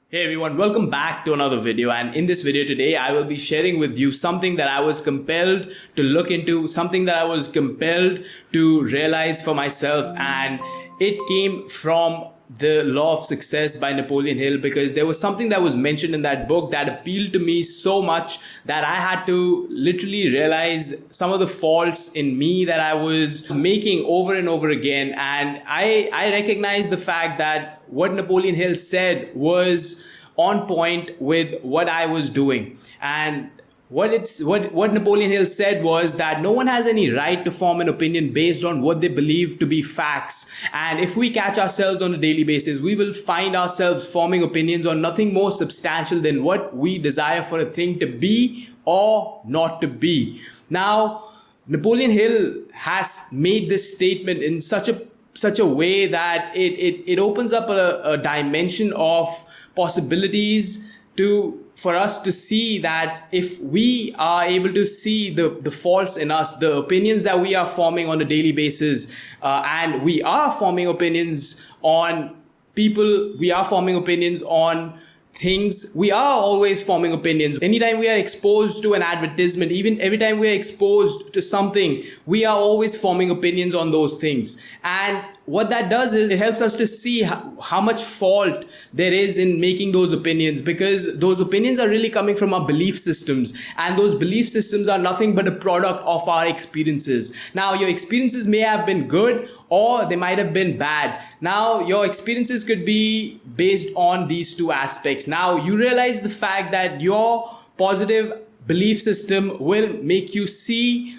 Hey everyone, welcome back to another video, and in this video today I will be sharing with you something that I was compelled to look into, something that I was compelled to realize for myself, and it came from The Law of Success by Napoleon Hill, because there was something that was mentioned in that book that appealed to me so much that I had to literally realize some of the faults in me that I was making over and over again. And I recognized the fact that what Napoleon Hill said was on point with what I was doing. And what Napoleon Hill said was that no one has any right to form an opinion based on what they believe to be facts. And if we catch ourselves on a daily basis, we will find ourselves forming opinions on nothing more substantial than what we desire for a thing to be or not to be. Now, Napoleon Hill has made this statement in such a way that it opens up a dimension of possibilities for us to see that if we are able to see the faults in us, the opinions that we are forming on a daily basis, and we are forming opinions on people, we are forming opinions on things, we are always forming opinions. Anytime we are exposed to an advertisement, even every time we are exposed to something, we are always forming opinions on those things. And what that does is it helps us to see how much fault there is in making those opinions, because those opinions are really coming from our belief systems, and those belief systems are nothing but a product of our experiences. Now, your experiences may have been good or they might have been bad. Now, your experiences could be based on these two aspects. Now, you realize the fact that your positive belief system will make you see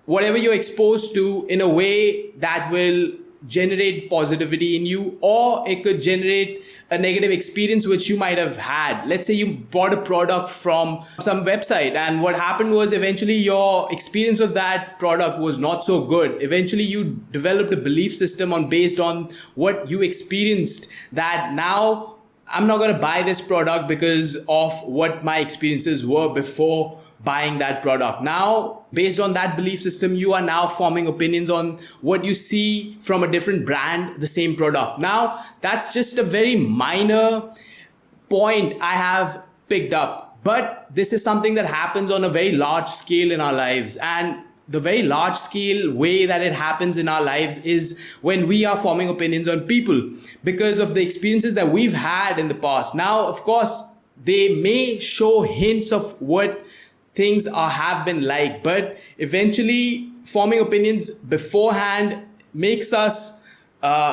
whatever you're exposed to in a way that will generate positivity in you, or it could generate a negative experience which you might have had. Let's say you bought a product from some website, and what happened was eventually your experience of that product was not so good. Eventually you developed a belief system based on what you experienced, that now I'm not going to buy this product because of what my experiences were before buying that product. Now, based on that belief system, you are now forming opinions on what you see from a different brand, the same product. Now, that's just a very minor point I have picked up, but this is something that happens on a very large scale in our lives. And the very large scale way that it happens in our lives is when we are forming opinions on people because of the experiences that we've had in the past. Now, of course, they may show hints of what things have been like, but eventually forming opinions beforehand makes us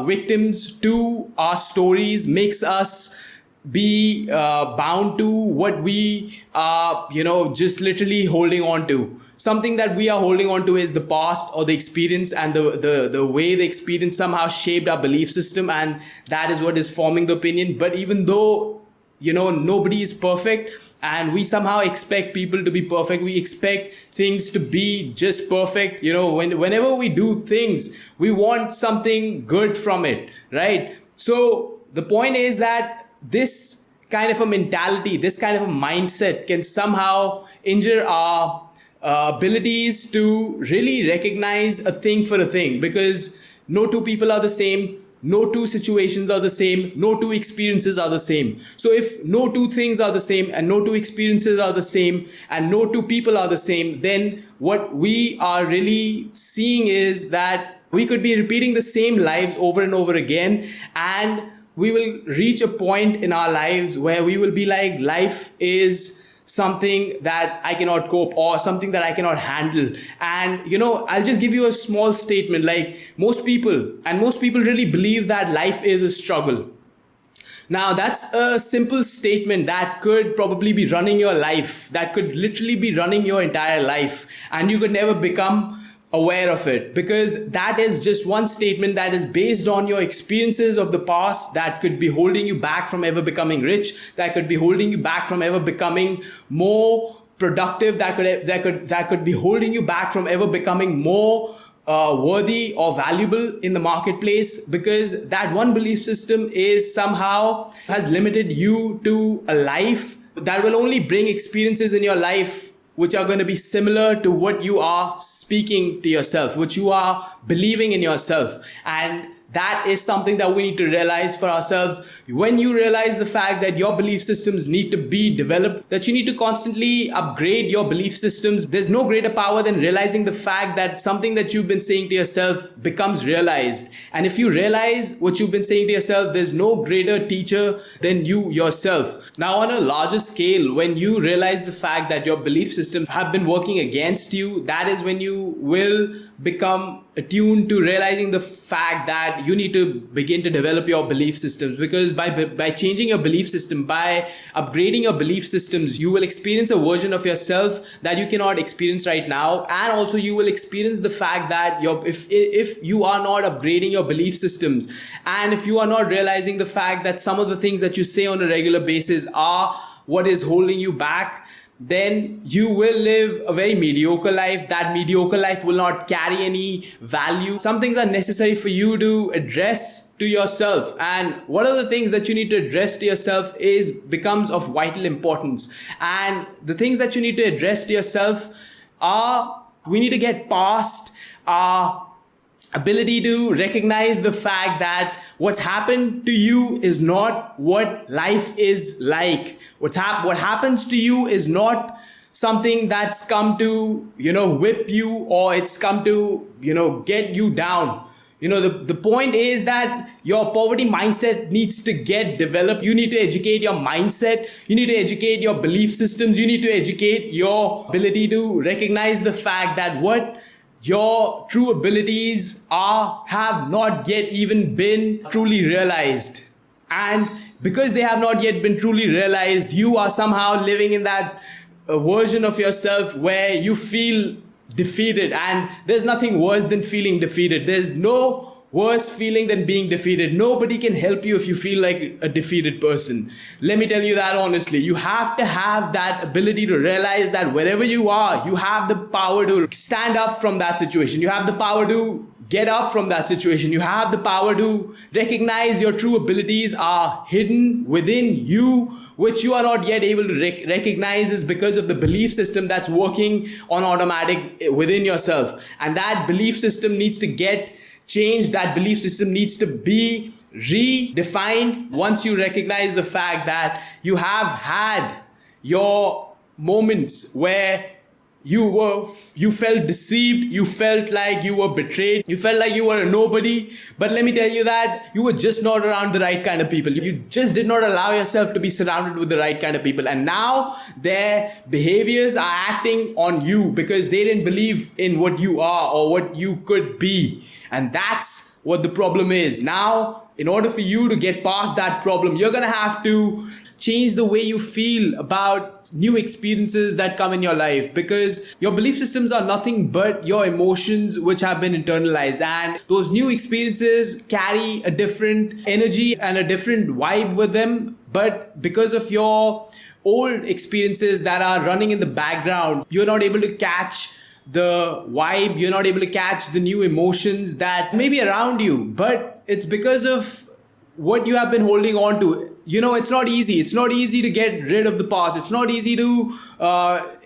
victims to our stories, makes us be bound to what we are, just literally holding on to. Something that we are holding on to is the past or the experience, and the way the experience somehow shaped our belief system, and that is what is forming the opinion. But even though, nobody is perfect, and we somehow expect people to be perfect, we expect things to be just perfect. Whenever we do things, we want something good from it, right? So the point is that this kind of a mentality, this kind of a mindset can somehow injure our abilities to really recognize a thing for a thing, because no two people are the same, no two situations are the same, no two experiences are the same. So if no two things are the same, and no two experiences are the same, and no two people are the same, then what we are really seeing is that we could be repeating the same lives over and over again, and we will reach a point in our lives where we will be like, life is something that I cannot cope, or something that I cannot handle. And I'll just give you a small statement. Like, most people really believe that life is a struggle. Now, that's a simple statement that could probably be running your life, that could literally be running your entire life, and you could never become aware of it, because that is just one statement that is based on your experiences of the past, that could be holding you back from ever becoming rich, that could be holding you back from ever becoming more productive, that could be holding you back from ever becoming more worthy or valuable in the marketplace, because that one belief system is somehow has limited you to a life that will only bring experiences in your life which are going to be similar to what you are speaking to yourself, what you are believing in yourself. And That is something that we need to realize for ourselves. When you realize the fact that your belief systems need to be developed, that you need to constantly upgrade your belief systems, there's no greater power than realizing the fact that something that you've been saying to yourself becomes realized. And if you realize what you've been saying to yourself, there's no greater teacher than you yourself. Now, on a larger scale, when you realize the fact that your belief systems have been working against you, that is when you will become attuned to realizing the fact that you need to begin to develop your belief systems, because by changing your belief system, by upgrading your belief systems, you will experience a version of yourself that you cannot experience right now. And also you will experience the fact that if you are not upgrading your belief systems, and if you are not realizing the fact that some of the things that you say on a regular basis are what is holding you back, then you will live a very mediocre life. That mediocre life will not carry any value. Some things are necessary for you to address to yourself. And what are the things that you need to address to yourself becomes of vital importance. And the things that you need to address to yourself are, we need to get past our ability to recognize the fact that what's happened to you is not what life is like. What happens to you is not something that's come to, whip you, or it's come to, get you down. The point is that your poverty mindset needs to get developed. You need to educate your mindset. You need to educate your belief systems. You need to educate your ability to recognize the fact that what your true abilities have not yet even been truly realized. And because they have not yet been truly realized, you are somehow living in that version of yourself where you feel defeated. And there's nothing worse than feeling defeated. There's no worse feeling than being defeated. Nobody can help you if you feel like a defeated person. Let me tell you that honestly. You have to have that ability to realize that wherever you are, you have the power to stand up from that situation. You have the power to get up from that situation. You have the power to recognize your true abilities are hidden within you, which you are not yet able to recognize is because of the belief system that's working on automatic within yourself. And that belief system needs to get changed. That belief system needs to be redefined. Once you recognize the fact that you have had your moments where you felt deceived, you felt like you were betrayed, you felt like you were a nobody, but let me tell you that you were just not around the right kind of people. You just did not allow yourself to be surrounded with the right kind of people, and now their behaviors are acting on you because they didn't believe in what you are or what you could be. And that's what the problem is. Now, in order for you to get past that problem, you're gonna have to change the way you feel about new experiences that come in your life, because your belief systems are nothing but your emotions which have been internalized, and those new experiences carry a different energy and a different vibe with them. But because of your old experiences that are running in the background, you're not able to catch the vibe, you're not able to catch the new emotions that may be around you. But it's because of what you have been holding on to. It's not easy. It's not easy to get rid of the past. It's not easy to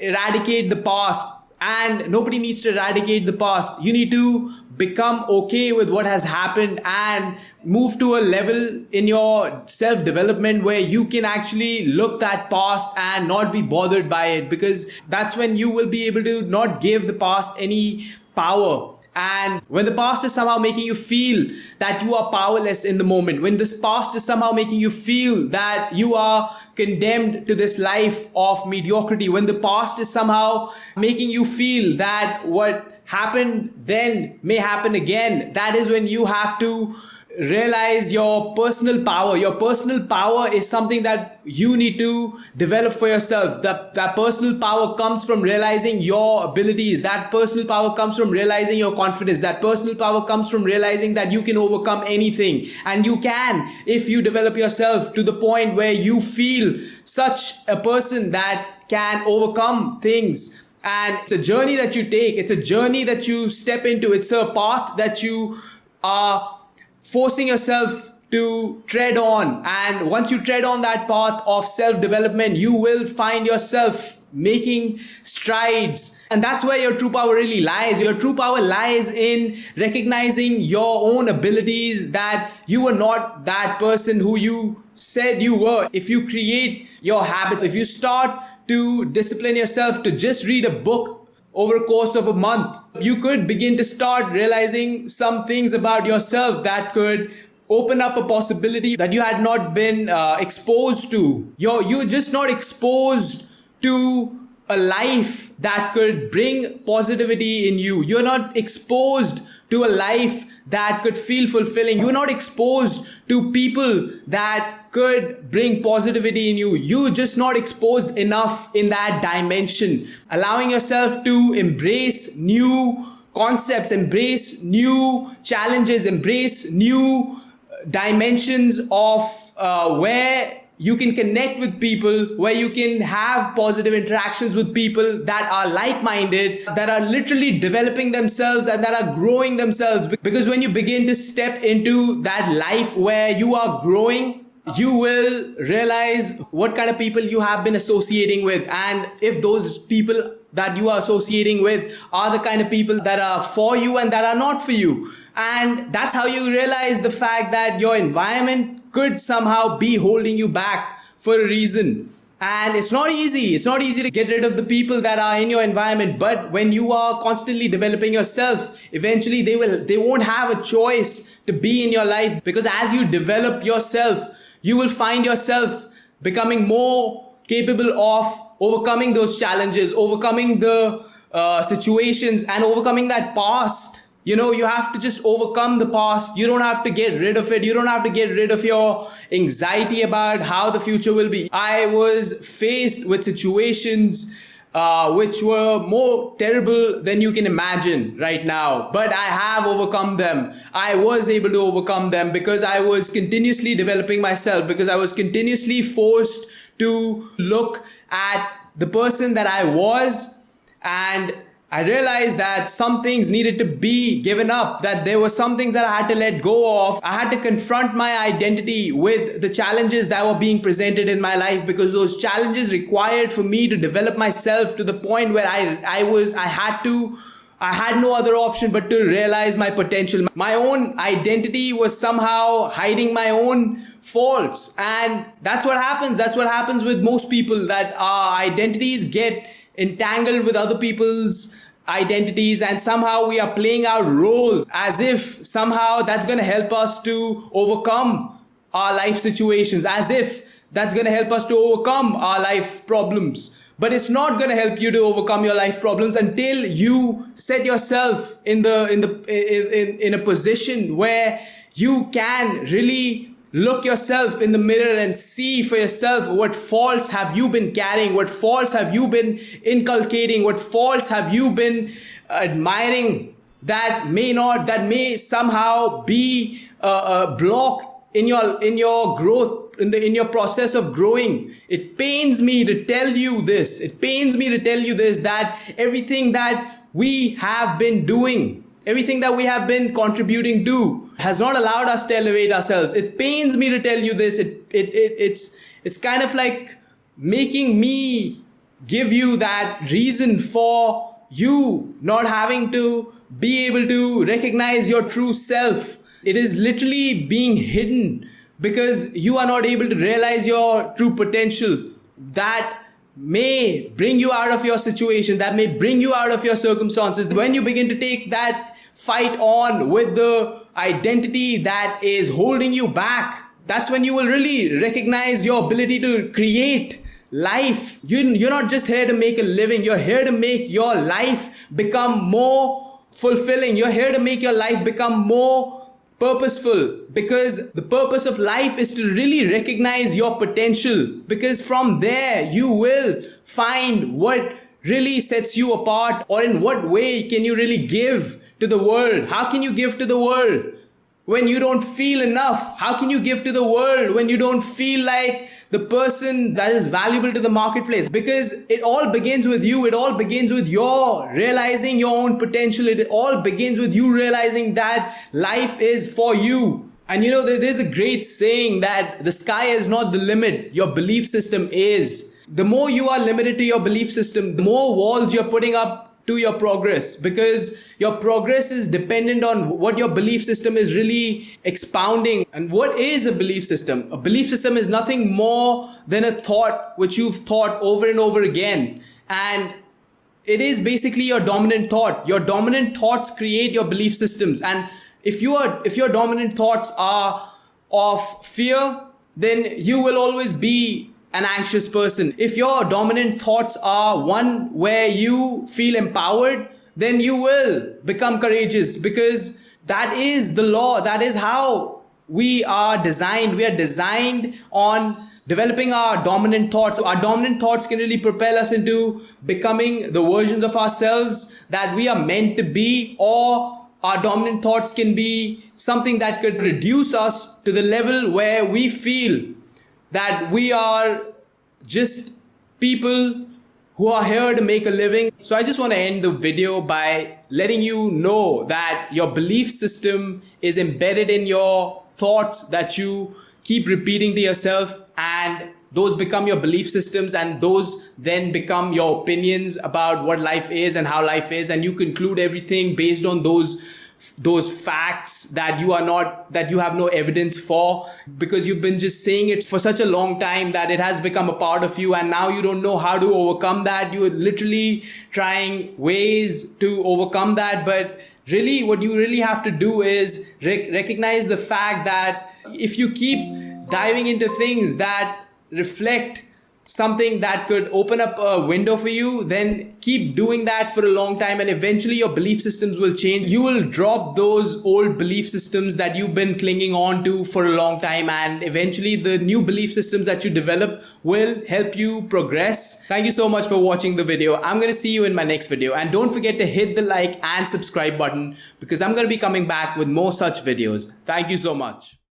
eradicate the past. And nobody needs to eradicate the past. You need to become okay with what has happened and move to a level in your self-development where you can actually look that past and not be bothered by it, because that's when you will be able to not give the past any power. And when the past is somehow making you feel that you are powerless in the moment, when this past is somehow making you feel that you are condemned to this life of mediocrity, when the past is somehow making you feel that what happened then may happen again, that is when you have to realize your personal power. Your personal power is something that you need to develop for yourself. That personal power comes from realizing your abilities. That personal power comes from realizing your confidence. That personal power comes from realizing that you can overcome anything. And you can, if you develop yourself to the point where you feel such a person that can overcome things. And it's a journey that you take. It's a journey that you step into. It's a path that you are forcing yourself to tread on. And once you tread on that path of self-development, you will find yourself making strides. And that's where your true power really lies. Your true power lies in recognizing your own abilities, that you are not that person who you said you were. If you create your habits, if you start to discipline yourself to just read a book over a course of a month, you could begin to start realizing some things about yourself that could open up a possibility that you had not been exposed to. You're just not exposed to a life that could bring positivity in you. You're not exposed to a life that could feel fulfilling. You're not exposed to people that could bring positivity in you. You're just not exposed enough in that dimension. Allowing yourself to embrace new concepts, embrace new challenges, embrace new dimensions of where you can connect with people, where you can have positive interactions with people that are like-minded, that are literally developing themselves and that are growing themselves. Because when you begin to step into that life where you are growing, you will realize what kind of people you have been associating with, and if those people that you are associating with are the kind of people that are for you and that are not for you. And that's how you realize the fact that your environment could somehow be holding you back for a reason. And it's not easy. It's not easy to get rid of the people that are in your environment. But when you are constantly developing yourself, eventually they won't have a choice to be in your life. Because as you develop yourself, you will find yourself becoming more capable of overcoming those challenges, overcoming the situations, and overcoming that past. You know, you have to just overcome the past. You don't have to get rid of it. You don't have to get rid of your anxiety about how the future will be. I was faced with situations which were more terrible than you can imagine right now. But I have overcome them. I was able to overcome them because I was continuously developing myself, because I was continuously forced to look at the person that I was, and I realized that some things needed to be given up, that there were some things that I had to let go of. I had to confront my identity with the challenges that were being presented in my life, because those challenges required for me to develop myself to the point where I had no other option but to realize my potential. My own identity was somehow hiding my own faults. And that's what happens. That's what happens with most people, that our identities get entangled with other people's identities, and somehow we are playing out roles as if somehow that's going to help us to overcome our life situations, as if that's going to help us to overcome our life problems. But it's not going to help you to overcome your life problems until you set yourself in a position where you can really look yourself in the mirror and see for yourself what faults have you been carrying, what faults have you been inculcating, what faults have you been admiring that may somehow be a block in your growth, in your process of growing. It pains me to tell you this. It pains me to tell you this, that everything that we have been doing, everything that we have been contributing to, has not allowed us to elevate ourselves. It pains me to tell you this. It's kind of like making me give you that reason for you not having to be able to recognize your true self. It is literally being hidden because you are not able to realize your true potential. That may bring you out of your situation, that may bring you out of your circumstances. When you begin to take that fight on with the identity that is holding you back, that's when you will really recognize your ability to create life. You're not just here to make a living, you're here to make your life become more fulfilling. You're here to make your life become more purposeful, because the purpose of life is to really recognize your potential, because from there you will find what really sets you apart, or in what way can you really give to the world. How can you give to the world when you don't feel enough? How can you give to the world when you don't feel like the person that is valuable to the marketplace? Because it all begins with you. It all begins with your realizing your own potential. It all begins with you realizing that life is for you. And there's a great saying that the sky is not the limit, your belief system is. The more you are limited to your belief system, the more walls you're putting up to your progress, because your progress is dependent on what your belief system is really expounding. And what is a belief system? A belief system is nothing more than a thought which you've thought over and over again. And it is basically your dominant thought. Your dominant thoughts create your belief systems. And if your dominant thoughts are of fear, then you will always be an anxious person. If your dominant thoughts are one where you feel empowered, then you will become courageous, because that is the law. That is how we are designed. We are designed on developing our dominant thoughts. Our dominant thoughts can really propel us into becoming the versions of ourselves that we are meant to be, or our dominant thoughts can be something that could reduce us to the level where we feel that we are just people who are here to make a living. So I just want to end the video by letting you know that your belief system is embedded in your thoughts that you keep repeating to yourself, and those become your belief systems, and those then become your opinions about what life is and how life is, and you conclude everything based on those facts that you have no evidence for, because you've been just saying it for such a long time that it has become a part of you, and now you don't know how to overcome that. You're literally trying ways to overcome that, but really what you really have to do is recognize the fact that if you keep diving into things that reflect something that could open up a window for you, then keep doing that for a long time, and eventually your belief systems will change. You will drop those old belief systems that you've been clinging on to for a long time, and eventually the new belief systems that you develop will help you progress. Thank you so much for watching the video. I'm going to see you in my next video, and don't forget to hit the like and subscribe button, because I'm going to be coming back with more such videos. Thank you so much.